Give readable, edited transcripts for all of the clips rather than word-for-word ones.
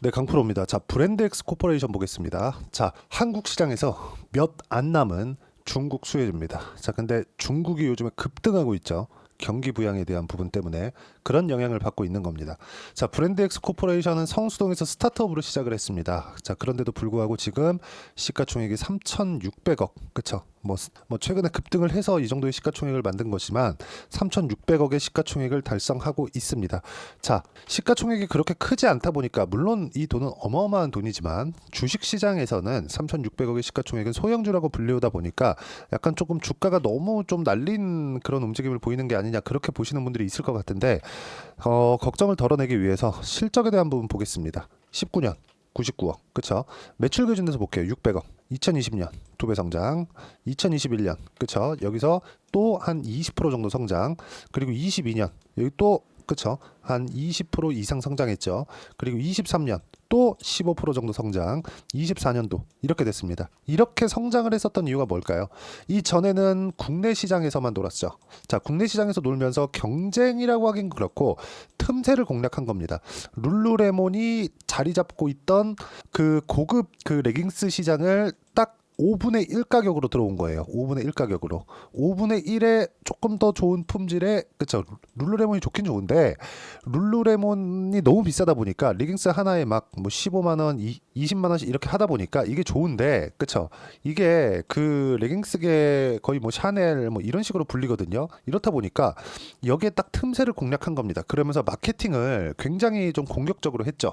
네, 강프로입니다. 자, 브랜드엑스 코퍼레이션 보겠습니다. 자, 한국 시장에서 몇 안 남은 중국 수혜주입니다. 자, 근데 중국이 요즘에 급등하고 있죠. 경기 부양에 대한 부분 때문에 그런 영향을 받고 있는 겁니다. 자, 브랜드엑스 코퍼레이션은 성수동에서 스타트업으로 시작을 했습니다. 자, 그런데도 불구하고 지금 시가총액이 3,600억, 그쵸? 뭐 최근에 급등을 해서 이 정도의 시가총액을 만든 것이지만 3,600억의 시가총액을 달성하고 있습니다. 자, 시가총액이 그렇게 크지 않다 보니까 물론 이 돈은 어마어마한 돈이지만 주식시장에서는 3,600억의 시가총액은 소형주라고 불리우다 보니까 약간 조금 주가가 너무 좀 날린 그런 움직임을 보이는 게 아니냐, 그렇게 보시는 분들이 있을 것 같은데 걱정을 덜어내기 위해서 실적에 대한 부분 보겠습니다. 19년 99억, 그쵸? 매출 기준에서 볼게요. 600억. 2020년 2배 성장, 2021년, 그쵸? 여기서 또 한 20% 정도 성장, 그리고 22년 여기 또, 그쵸? 한 20% 이상 성장했죠. 그리고 23년 또 15% 정도 성장, 24년도 이렇게 됐습니다. 이렇게 성장을 했었던 이유가 뭘까요? 이 전에는 국내 시장에서만 놀았죠. 자, 국내 시장에서 놀면서 경쟁이라고 하긴 그렇고 틈새를 공략한 겁니다. 룰루레몬이 자리 잡고 있던 그 고급 그 레깅스 시장을 딱 5분의 1 가격으로 들어온 거예요. 5분의 1 가격으로. 5분의 1에 조금 더 좋은 품질의, 그쵸? 룰루레몬이 좋긴 좋은데 룰루레몬이 너무 비싸다 보니까 레깅스 하나에 막 뭐 15만 원, 20만 원씩 이렇게 하다 보니까 이게 좋은데, 그쵸? 이게 그 레깅스계 거의 뭐 샤넬 뭐 이런 식으로 불리거든요. 이렇다 보니까 여기에 딱 틈새를 공략한 겁니다. 그러면서 마케팅을 굉장히 좀 공격적으로 했죠.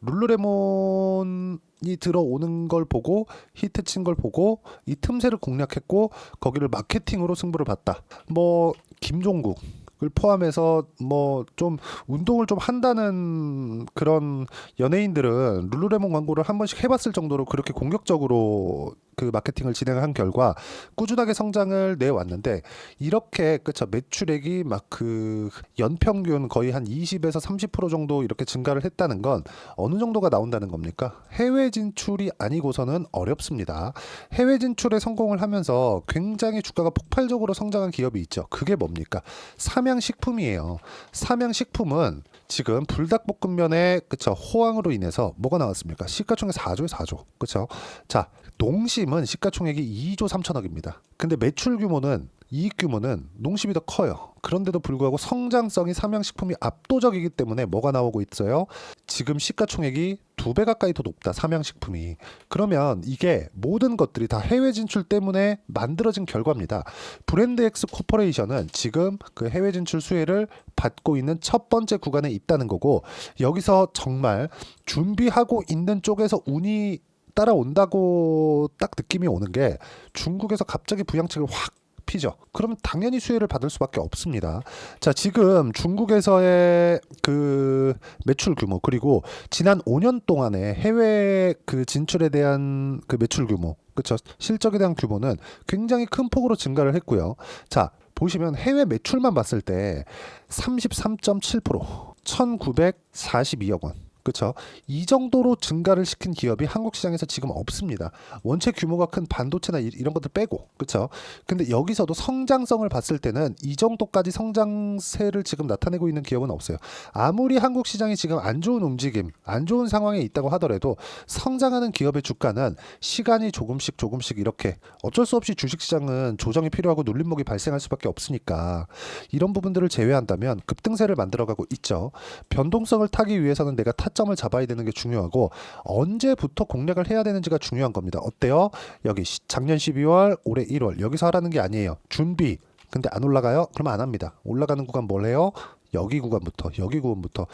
룰루레몬이 들어오는 걸 보고 히트 친 걸 보고 이 틈새를 공략했고 거기를 마케팅으로 승부를 봤다. 뭐 김종국 을 포함해서 뭐 좀 운동을 좀 한다는 그런 연예인들은 룰루레몬 광고를 한 번씩 해봤을 정도로 그렇게 공격적으로 그 마케팅을 진행한 결과 꾸준하게 성장을 내왔는데, 이렇게, 그쵸, 매출액이 막 그 연평균 거의 한 20에서 30% 정도 이렇게 증가를 했다는 건 어느 정도가 나온다는 겁니까? 해외 진출이 아니고서는 어렵습니다. 해외 진출에 성공을 하면서 굉장히 주가가 폭발적으로 성장한 기업이 있죠. 그게 뭡니까? 삼양식품이에요. 삼양식품은 지금 불닭볶음면의, 그쵸, 호황으로 인해서 뭐가 나왔습니까? 시가총액 4조에 4조. 그쵸? 자, 농심은 시가총액이 2조 3천억입니다. 근데 매출 규모는, 이익 규모는 농심이 더 커요. 그런데도 불구하고 성장성이 삼양식품이 압도적이기 때문에 뭐가 나오고 있어요? 지금 시가총액이 2배 가까이 더 높다, 삼양식품이. 그러면 이게 모든 것들이 다 해외 진출 때문에 만들어진 결과입니다. 브랜드엑스 코퍼레이션은 지금 그 해외 진출 수혜를 받고 있는 첫 번째 구간에 있다는 거고, 여기서 정말 준비하고 있는 쪽에서 운이 따라온다고 딱 느낌이 오는 게, 중국에서 갑자기 부양책을 확 피죠. 그러면 당연히 수혜를 받을 수밖에 없습니다. 자, 지금 중국에서의 그 매출 규모, 그리고 지난 5년 동안의 해외 그 진출에 대한 그 매출 규모, 그렇죠? 실적에 대한 규모는 굉장히 큰 폭으로 증가를 했고요. 자, 보시면 해외 매출만 봤을 때 33.7%, 1,942억 원. 그렇죠. 이 정도로 증가를 시킨 기업이 한국 시장에서 지금 없습니다. 원체 규모가 큰 반도체나 이런 것들 빼고, 그렇죠. 근데 여기서도 성장성을 봤을 때는 이 정도까지 성장세를 지금 나타내고 있는 기업은 없어요. 아무리 한국 시장이 지금 안 좋은 움직임, 안 좋은 상황에 있다고 하더라도 성장하는 기업의 주가는 시간이 조금씩 이렇게, 어쩔 수 없이 주식시장은 조정이 필요하고 눌림목이 발생할 수밖에 없으니까 이런 부분들을 제외한다면 급등세를 만들어가고 있죠. 변동성을 타기 위해서는 내가 타점을 잡아야 되는 게 중요하고 언제부터 공략을 해야 되는지가 중요한 겁니다. 어때요? 여기 작년 12월, 올해 1월 여기서 하라는 게 아니에요. 준비. 근데 안 올라가요? 그러면 안 합니다. 올라가는 구간 뭘 해요? 여기 구간부터, 여기 구간부터,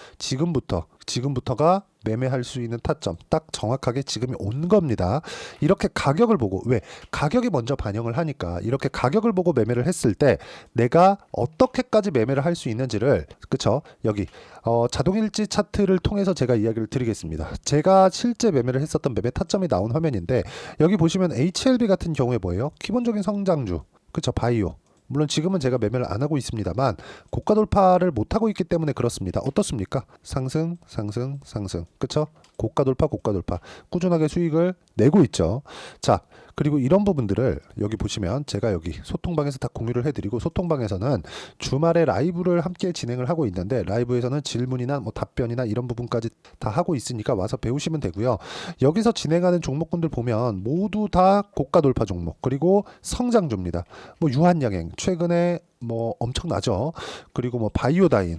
지금부터가 매매할 수 있는 타점 딱 정확하게 지금이 온 겁니다. 이렇게 가격을 보고, 왜? 가격이 먼저 반영을 하니까 이렇게 가격을 보고 매매를 했을 때 내가 어떻게까지 매매를 할 수 있는지를, 그쵸? 여기 자동일지 차트를 통해서 제가 이야기를 드리겠습니다. 제가 실제 매매를 했었던 매매 타점이 나온 화면인데, 여기 보시면 HLB 같은 경우에 뭐예요? 기본적인 성장주, 그쵸? 바이오. 물론 지금은 제가 매매를 안 하고 있습니다만 고가 돌파를 못 하고 있기 때문에 그렇습니다. 어떻습니까? 상승, 그쵸? 고가 돌파 꾸준하게 수익을 내고 있죠. 자, 그리고 이런 부분들을 여기 보시면 제가 여기 소통방에서 다 공유를 해드리고, 소통방에서는 주말에 라이브를 함께 진행을 하고 있는데, 라이브에서는 질문이나 뭐 답변이나 이런 부분까지 다 하고 있으니까 와서 배우시면 되고요. 여기서 진행하는 종목군들 보면 모두 다 고가 돌파 종목, 그리고 성장주입니다. 뭐 유한양행 최근에 뭐 엄청나죠. 그리고 뭐 바이오다인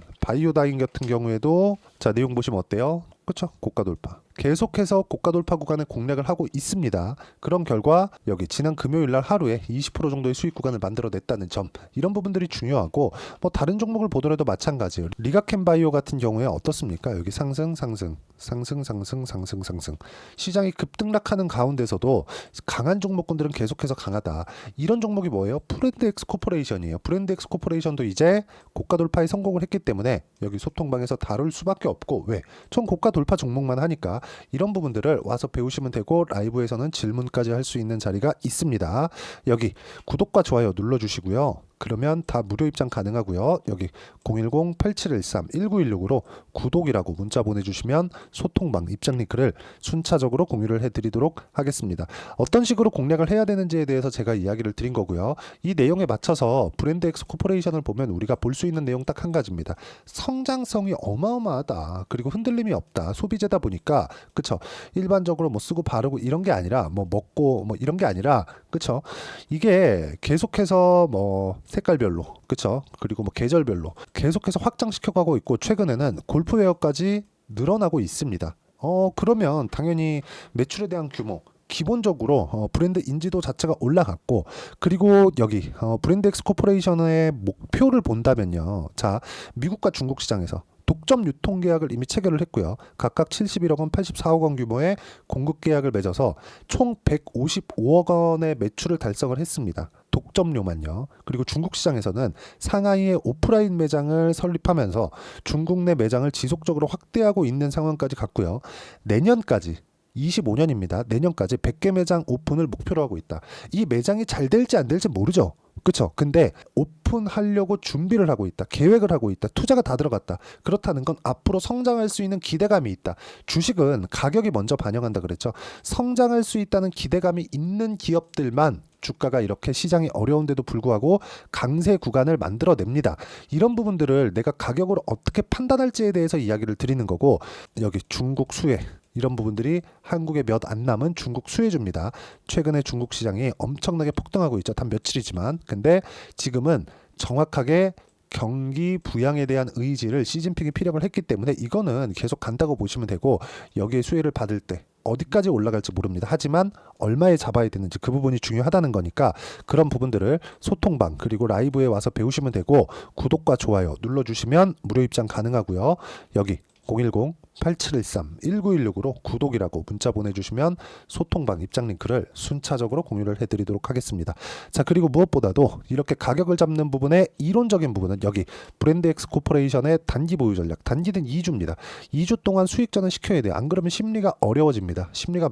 같은 경우에도 자, 내용 보시면 어때요? 그렇죠? 고가 돌파. 계속해서 고가 돌파 구간에 공략을 하고 있습니다. 그런 결과 여기 지난 금요일 날 하루에 20% 정도의 수익 구간을 만들어냈다는 점, 이런 부분들이 중요하고, 뭐 다른 종목을 보더라도 마찬가지예요. 리가캠바이오 같은 경우에 어떻습니까? 여기 상승 시장이 급등락하는 가운데서도 강한 종목군들은 계속해서 강하다. 이런 종목이 뭐예요? 브랜드엑스 코퍼레이션이에요. 브랜드엑스 코퍼레이션도 이제 고가 돌파에 성공을 했기 때문에 여기 소통방에서 다룰 수밖에 없고, 왜? 전 고가 돌파 종목만 하니까 이런 부분들을 와서 배우시면 되고, 라이브에서는 질문까지 할 수 있는 자리가 있습니다. 여기 구독과 좋아요 눌러주시고요. 그러면 다 무료 입장 가능하고요. 여기 010-8713-1916으로 구독이라고 문자 보내주시면 소통방 입장 링크를 순차적으로 공유를 해드리도록 하겠습니다. 어떤 식으로 공략을 해야 되는지에 대해서 제가 이야기를 드린 거고요. 이 내용에 맞춰서 브랜드엑스 코퍼레이션을 보면 우리가 볼 수 있는 내용 딱 한 가지입니다. 성장성이 어마어마하다. 그리고 흔들림이 없다. 소비재다 보니까, 그쵸? 일반적으로 뭐 쓰고 바르고 이런 게 아니라, 뭐 먹고 뭐 이런 게 아니라, 그쵸? 이게 계속해서 뭐 색깔별로, 그쵸? 그리고 뭐 계절별로 계속해서 확장시켜가고 있고, 최근에는 골프웨어까지 늘어나고 있습니다. 그러면 당연히 매출에 대한 규모, 기본적으로 브랜드 인지도 자체가 올라갔고, 그리고 여기 브랜드엑스 코퍼레이션의 목표를 본다면요. 자, 미국과 중국 시장에서 독점 유통 계약을 이미 체결을 했고요. 각각 71억 원, 84억 원 규모의 공급 계약을 맺어서 총 155억 원의 매출을 달성을 했습니다. 독점료만요. 그리고 중국 시장에서는 상하이에 오프라인 매장을 설립하면서 중국 내 매장을 지속적으로 확대하고 있는 상황까지 갔고요. 내년까지 25년입니다. 내년까지 100개 매장 오픈을 목표로 하고 있다. 이 매장이 잘 될지 안 될지 모르죠. 그쵸? 근데 오픈하려고 준비를 하고 있다. 계획을 하고 있다. 투자가 다 들어갔다. 그렇다는 건 앞으로 성장할 수 있는 기대감이 있다. 주식은 가격이 먼저 반영한다 그랬죠. 성장할 수 있다는 기대감이 있는 기업들만 주가가 이렇게 시장이 어려운데도 불구하고 강세 구간을 만들어냅니다. 이런 부분들을 내가 가격으로 어떻게 판단할지에 대해서 이야기를 드리는 거고, 여기 중국 수혜, 이런 부분들이 한국에 몇 안 남은 중국 수혜주입니다. 최근에 중국 시장이 엄청나게 폭등하고 있죠. 단 며칠이지만. 근데 지금은 정확하게 경기 부양에 대한 의지를 시진핑이 피력을 했기 때문에 이거는 계속 간다고 보시면 되고, 여기에 수혜를 받을 때 어디까지 올라갈지 모릅니다. 하지만 얼마에 잡아야 되는지 그 부분이 중요하다는 거니까, 그런 부분들을 소통방 그리고 라이브에 와서 배우시면 되고, 구독과 좋아요 눌러주시면 무료 입장 가능하고요. 여기 010-8713-1916으로 구독이라고 문자 보내주시면 소통방 입장 링크를 순차적으로 공유를 해드리도록 하겠습니다. 자, 그리고 무엇보다도 이렇게 가격을 잡는 부분의 이론적인 부분은 여기 브랜드엑스 코퍼레이션의 단기 보유 전략, 단기는 2주입니다. 2주 동안 수익전을 시켜야 돼요. 안 그러면 심리가 어려워집니다. 심리가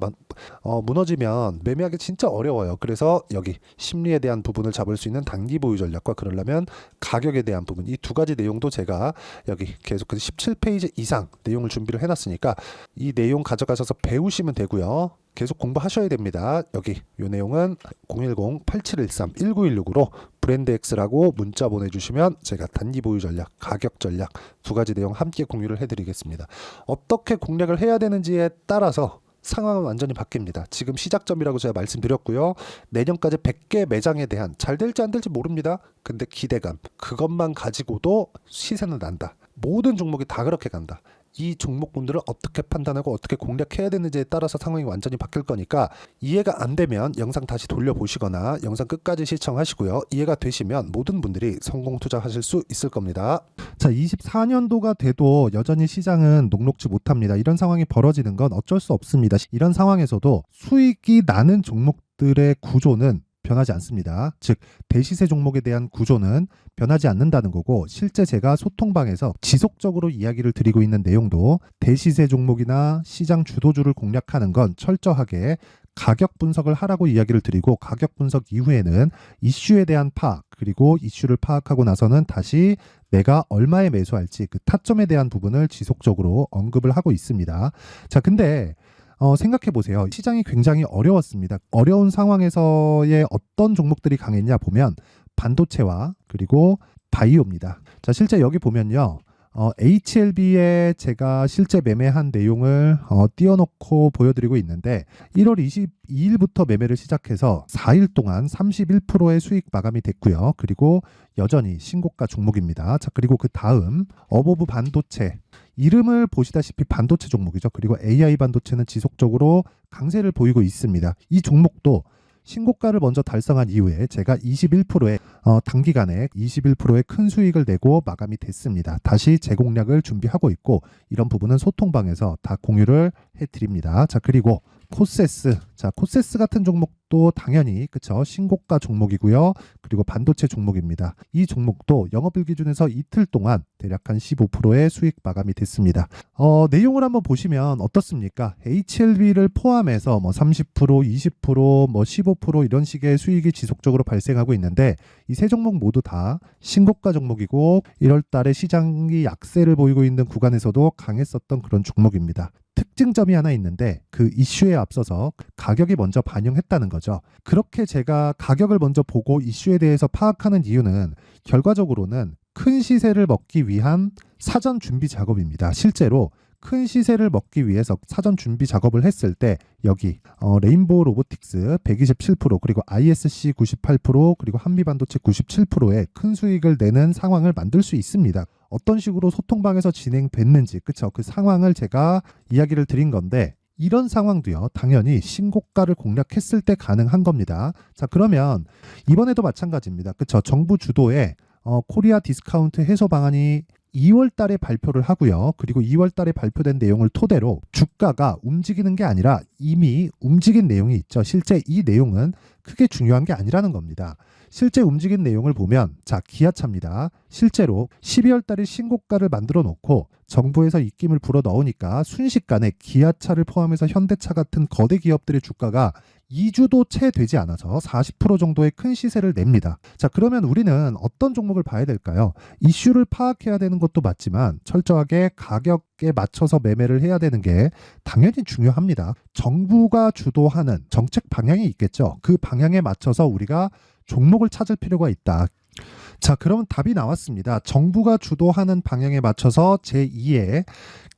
무너지면 매매하기 진짜 어려워요. 그래서 여기 심리에 대한 부분을 잡을 수 있는 단기 보유 전략과, 그러려면 가격에 대한 부분, 이 두 가지 내용도 제가 여기 계속해서 17페이지 이상 내용을 준비를 해놨으니까 이 내용 가져가셔서 배우시면 되고요. 계속 공부하셔야 됩니다. 여기 이 내용은 010-8713-1916으로 브랜드X라고 문자 보내주시면 제가 단기 보유 전략, 가격 전략 두 가지 내용 함께 공유를 해드리겠습니다. 어떻게 공략을 해야 되는지에 따라서 상황은 완전히 바뀝니다. 지금 시작점이라고 제가 말씀드렸고요. 내년까지 100개 매장에 대한, 잘 될지 안 될지 모릅니다. 근데 기대감, 그것만 가지고도 시세는 난다. 모든 종목이 다 그렇게 간다. 이 종목군들을 어떻게 판단하고 어떻게 공략해야 되는지에 따라서 상황이 완전히 바뀔 거니까, 이해가 안 되면 영상 다시 돌려보시거나 영상 끝까지 시청하시고요. 이해가 되시면 모든 분들이 성공 투자하실 수 있을 겁니다. 자, 24년도가 돼도 여전히 시장은 녹록지 못합니다. 이런 상황이 벌어지는 건 어쩔 수 없습니다. 이런 상황에서도 수익이 나는 종목들의 구조는 변하지 않습니다. 즉, 대시세 종목에 대한 구조는 변하지 않는다는 거고, 실제 제가 소통방에서 지속적으로 이야기를 드리고 있는 내용도 대시세 종목이나 시장 주도주를 공략하는 건 철저하게 가격 분석을 하라고 이야기를 드리고, 가격 분석 이후에는 이슈에 대한 파악, 그리고 이슈를 파악하고 나서는 다시 내가 얼마에 매수할지 그 타점에 대한 부분을 지속적으로 언급을 하고 있습니다. 자, 근데 생각해 보세요. 시장이 굉장히 어려웠습니다. 어려운 상황에서의 어떤 종목들이 강했냐 보면 반도체와 그리고 바이오입니다. 자, 실제 여기 보면요. HLB에 제가 실제 매매한 내용을 띄워놓고 보여드리고 있는데 1월 22일부터 매매를 시작해서 4일 동안 31%의 수익 마감이 됐고요. 그리고 여전히 신고가 종목입니다. 자, 그리고 그 다음 어보브 반도체, 이름을 보시다시피 반도체 종목이죠. 그리고 AI 반도체는 지속적으로 강세를 보이고 있습니다. 이 종목도 신고가를 먼저 달성한 이후에 제가 21%의 단기간에 21%의 큰 수익을 내고 마감이 됐습니다. 다시 재공략을 준비하고 있고 이런 부분은 소통방에서 다 공유를 해드립니다. 자, 그리고 코세스, 자, 코세스 같은 종목도 당연히 그쵸, 신고가 종목이고요. 그리고 반도체 종목입니다. 이 종목도 영업일 기준에서 이틀 동안 대략 한 15%의 수익 마감이 됐습니다. 내용을 한번 보시면 어떻습니까? HLB를 포함해서 뭐 30%, 20%, 뭐 15% 이런 식의 수익이 지속적으로 발생하고 있는데 이 세 종목 모두 다 신고가 종목이고 1월 달에 시장이 약세를 보이고 있는 구간에서도 강했었던 그런 종목입니다. 특징점이 하나 있는데 그 이슈에 앞서서 가격이 먼저 반영했다는 거죠. 그렇게 제가 가격을 먼저 보고 이슈에 대해서 파악하는 이유는 결과적으로는 큰 시세를 먹기 위한 사전 준비 작업입니다. 실제로 큰 시세를 먹기 위해서 사전 준비 작업을 했을 때 여기 레인보우 로보틱스 127% 그리고 ISC 98% 그리고 한미반도체 97%의 큰 수익을 내는 상황을 만들 수 있습니다. 어떤 식으로 소통방에서 진행됐는지 그쵸, 그 상황을 제가 이야기를 드린 건데 이런 상황도요 당연히 신고가를 공략했을 때 가능한 겁니다. 자, 그러면 이번에도 마찬가지입니다. 그쵸, 정부 주도의 코리아 디스카운트 해소 방안이 2월 달에 발표를 하고요. 그리고 2월 달에 발표된 내용을 토대로 주가가 움직이는 게 아니라 이미 움직인 내용이 있죠. 실제 이 내용은 크게 중요한 게 아니라는 겁니다. 실제 움직인 내용을 보면 자, 기아차입니다. 실제로 12월 달에 신고가를 만들어 놓고 정부에서 입김을 불어 넣으니까 순식간에 기아차를 포함해서 현대차 같은 거대 기업들의 주가가 2주도 채 되지 않아서 40% 정도의 큰 시세를 냅니다. 자, 그러면 우리는 어떤 종목을 봐야 될까요? 이슈를 파악해야 되는 것도 맞지만 철저하게 가격에 맞춰서 매매를 해야 되는 게 당연히 중요합니다. 정부가 주도하는 정책 방향이 있겠죠. 그 방향에 맞춰서 우리가 종목을 찾을 필요가 있다. 자, 그러면 답이 나왔습니다. 정부가 주도하는 방향에 맞춰서 제2의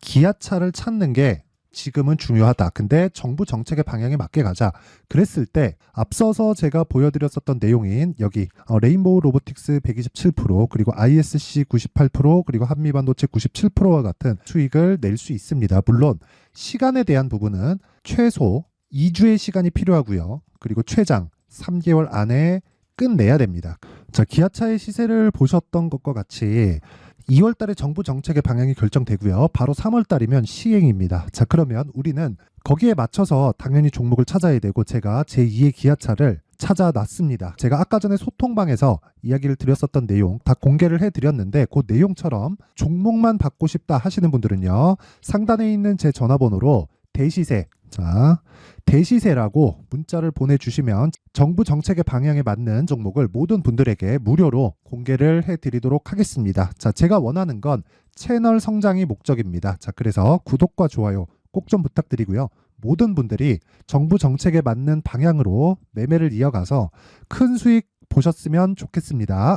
기아차를 찾는 게 지금은 중요하다. 근데 정부 정책의 방향에 맞게 가자. 그랬을 때 앞서서 제가 보여드렸었던 내용인 여기 레인보우 로보틱스 127% 그리고 ISC 98% 그리고 한미반도체 97%와 같은 수익을 낼 수 있습니다. 물론 시간에 대한 부분은 최소 2주의 시간이 필요하고요. 그리고 최장 3개월 안에 끝내야 됩니다. 자, 기아차의 시세를 보셨던 것과 같이 2월 달에 정부 정책의 방향이 결정되고요. 바로 3월 달이면 시행입니다. 자, 그러면 우리는 거기에 맞춰서 당연히 종목을 찾아야 되고 제가 제2의 기아차를 찾아놨습니다. 제가 아까 전에 소통방에서 이야기를 드렸었던 내용 다 공개를 해드렸는데 그 내용처럼 종목만 받고 싶다 하시는 분들은요. 상단에 있는 제 전화번호로 대시세, 자, 대시세라고 문자를 보내주시면 정부 정책의 방향에 맞는 종목을 모든 분들에게 무료로 공개를 해드리도록 하겠습니다. 자, 제가 원하는 건 채널 성장이 목적입니다. 자, 그래서 구독과 좋아요 꼭 좀 부탁드리고요. 모든 분들이 정부 정책에 맞는 방향으로 매매를 이어가서 큰 수익 보셨으면 좋겠습니다.